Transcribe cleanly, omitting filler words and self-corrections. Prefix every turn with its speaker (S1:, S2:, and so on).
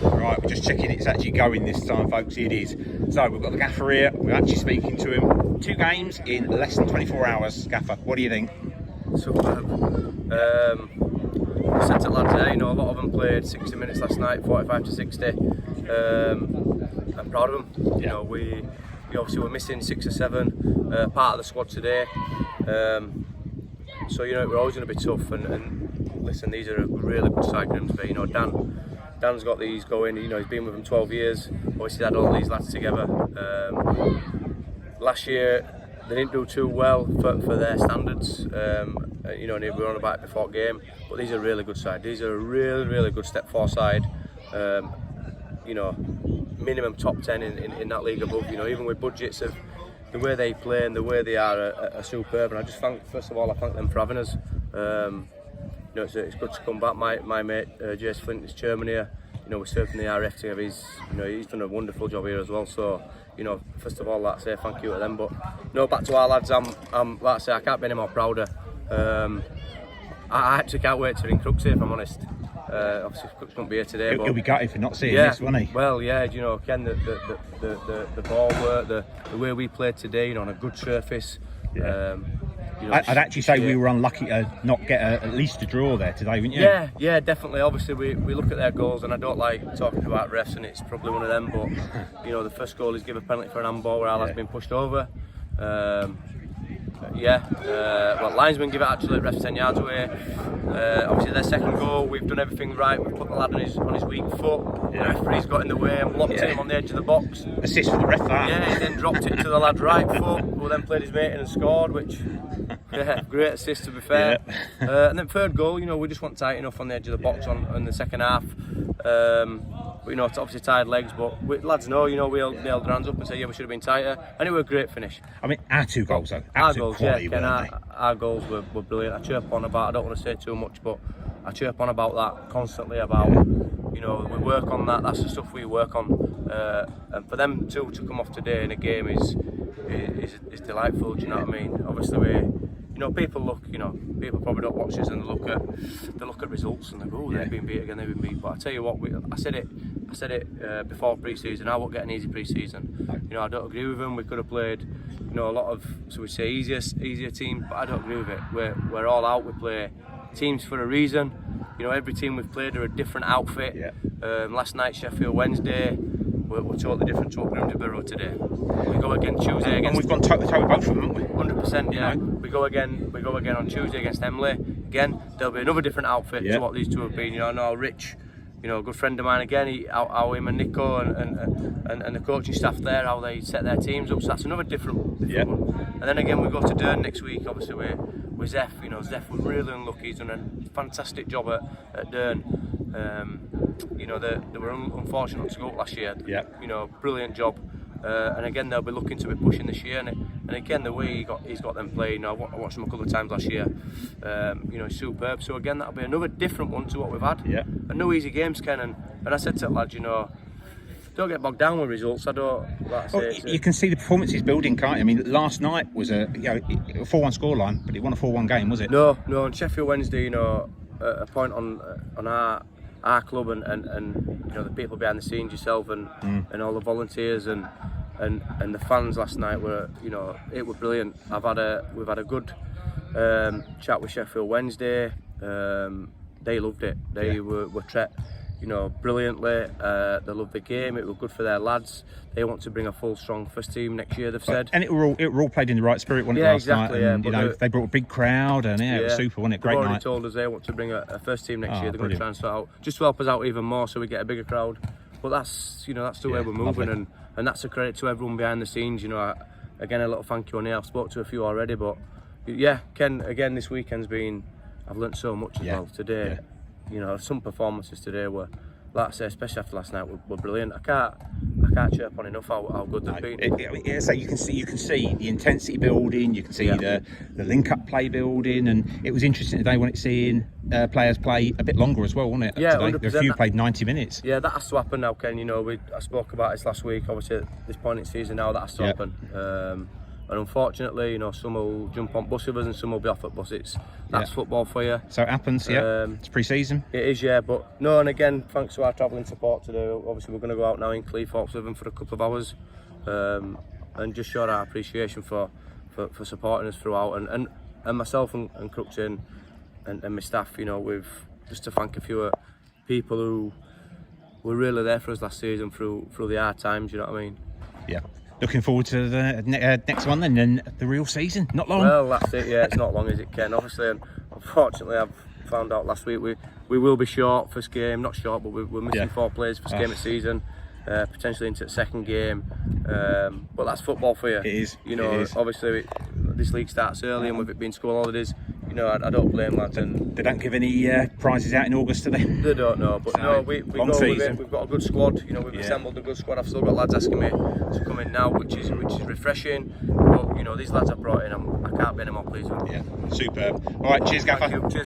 S1: Right, we're just checking it's actually going this time, folks. It is. So we've got the gaffer here. We're actually speaking to him. 2 games in less than 24 hours. Gaffer, what do you think?
S2: Superb. I said to the lads there, a lot of them played 60 minutes last night, 45 to 60. I'm proud of them.
S1: Yeah.
S2: We obviously were missing 6 or 7 part of the squad today. So we're always going to be tough. And listen, these are a really good side Grimsby. Dan's got these going. He's been with them 12 years. Obviously had all these lads together. Last year they didn't do too well for their standards. We were on about it before game, but these are a really good side. These are a really good step 4 side. Minimum top 10 in that league above. Even with budgets of the way they play and the way they are superb. And I just thank them for having us. It's good to come back. My mate Jace Flint is chairman here. We're serving the RF together. He's done a wonderful job here as well. So first of all, like I say, thank you to them. But back to our lads. I'm like I say, I can't be any more prouder. I actually can't wait to ring Crooks here, if I'm honest. Obviously Crooks won't be here today.
S1: He'll be gutted for not seeing this, won't he?
S2: Well, yeah. Ken, the ball work, the way we played today, on a good surface.
S1: Yeah. I'd actually say we were unlucky to not get at least a draw there today, wouldn't you?
S2: Yeah, definitely. Obviously, we look at their goals, and I don't like talking about refs, and it's probably one of them. But the first goal is give a penalty for an handball where Al has been pushed over. Linesman give it actually, refs 10 yards away. Obviously their second goal, we've done everything right. We've put the lad on his weak foot. The referee's got in the way and blocked him on the edge of the box.
S1: Assist for the ref, that.
S2: Yeah, he then dropped it to the lad's right foot, who then played his mate in and scored, which great assist to be fair. And then third goal, we just weren't tight enough on the edge of the box on the second half. It's obviously tired legs, but lads know, we held their hands up and say, we should have been tighter, and it was a great finish.
S1: I mean, our 2 goals though, absolute quality, weren't they?
S2: Our goals were brilliant. I chirp on about, I don't want to say too much, but I chirp on about that constantly, about, we work on that, that's the stuff we work on. And for them to come off today in a game is delightful, do you know what I mean? Obviously people look, people probably don't watch this and they look at results and they go, they've been beat again, they've been beat. But I tell you what, I said it before pre-season. I won't get an easy pre-season. I don't agree with them. We could have played, a lot of, so we say easier teams, but I don't agree with it. We're all out. We play teams for a reason. Every team we've played are a different outfit. Last night Sheffield Wednesday. We're totally different to what Grimsby today. We go again Tuesday against.
S1: And we've gone toe to toe with both of them, haven't we?
S2: 100%, yeah. We go again on Tuesday against Emily. Again, there'll be another different outfit to what these two have been. I know Rich, a good friend of mine again. How him and Nico and the coaching staff there, how they set their teams up. So that's another different one. And then again, we go to Durn next week. Obviously, with Zeph. Zeph was really unlucky. He's done a fantastic job at Durn. They were unfortunate to go up last year. Brilliant job. And again, they'll be looking to be pushing this year. And again, the way he's got them playing, I watched him a couple of times last year. He's superb. So again, that'll be another different one to what we've had. And no easy games, Ken. And I said to the lads, don't get bogged down with results. I don't.
S1: You can see the performances building, can't you? I mean, last night was a 4-1 scoreline, but it wasn't a 4-1 game, was it?
S2: No. And Sheffield Wednesday, a point on our club and the people behind the scenes, yourself and all the volunteers and the fans last night were, it was brilliant. We've had a good chat with Sheffield Wednesday. They loved it. They were treated, brilliantly. They loved the game. It was good for their lads. They want to bring a full, strong first team next year, they've said.
S1: And it were all played in the right spirit, wasn't it, last night? And, they brought a big crowd, and it was super, wasn't it? Great night.
S2: They've already told us they want to bring a first team next year. They're going to try and sort out, just to help us out even more, so we get a bigger crowd. But that's the way we're moving, and that's a credit to everyone behind the scenes. Again, a little thank you on here. I've spoke to a few already, but Ken, again, this weekend's been. I've learnt so much as well today. Some performances today were, like I say, especially after last night, were brilliant. I can't chirp on enough how good they've been.
S1: So you can see the intensity building. You can see the link-up play building, and it was interesting today when it's seeing players play a bit longer as well, wasn't it?
S2: Yeah,
S1: today.
S2: 100%.
S1: A few played 90 minutes.
S2: Yeah, that has to happen now, Ken. I spoke about this last week. Obviously, at this point in the season now, that has to happen. And unfortunately, you know, some will jump on bus with us and some will be off at bus. That's football for you.
S1: So it happens, it's pre-season.
S2: It is, yeah, but no, and again, thanks to our travelling support today, obviously we're going to go out now in Cleethorpes with them for a couple of hours, and just show our appreciation for supporting us throughout, and myself and Crookston and my staff, you know, with just to thank a few people who were really there for us last season through the hard times, you know what I mean?
S1: Yeah. Looking forward to the next one then, and the real season. Not long.
S2: Well, that's it, yeah, it's not long as it can, obviously, and unfortunately I've found out last week we will be short first game, not short, but we're missing 4 players first game of the season, potentially into the second game, but that's football for you.
S1: It is.
S2: You know,
S1: it is.
S2: Obviously this league starts early, and with it being school holidays, you know, I don't blame lads. And
S1: they don't give any prizes out in August, do they?
S2: They don't know, but no, we go with it. We've got a good squad. You know, we've assembled a good squad. I've still got lads asking me to come in now, which is refreshing. But you know, these lads I've brought in, I can't be any more pleased with them.
S1: Yeah, superb. All right, cheers, Gaffer.
S2: Thank you. Cheers.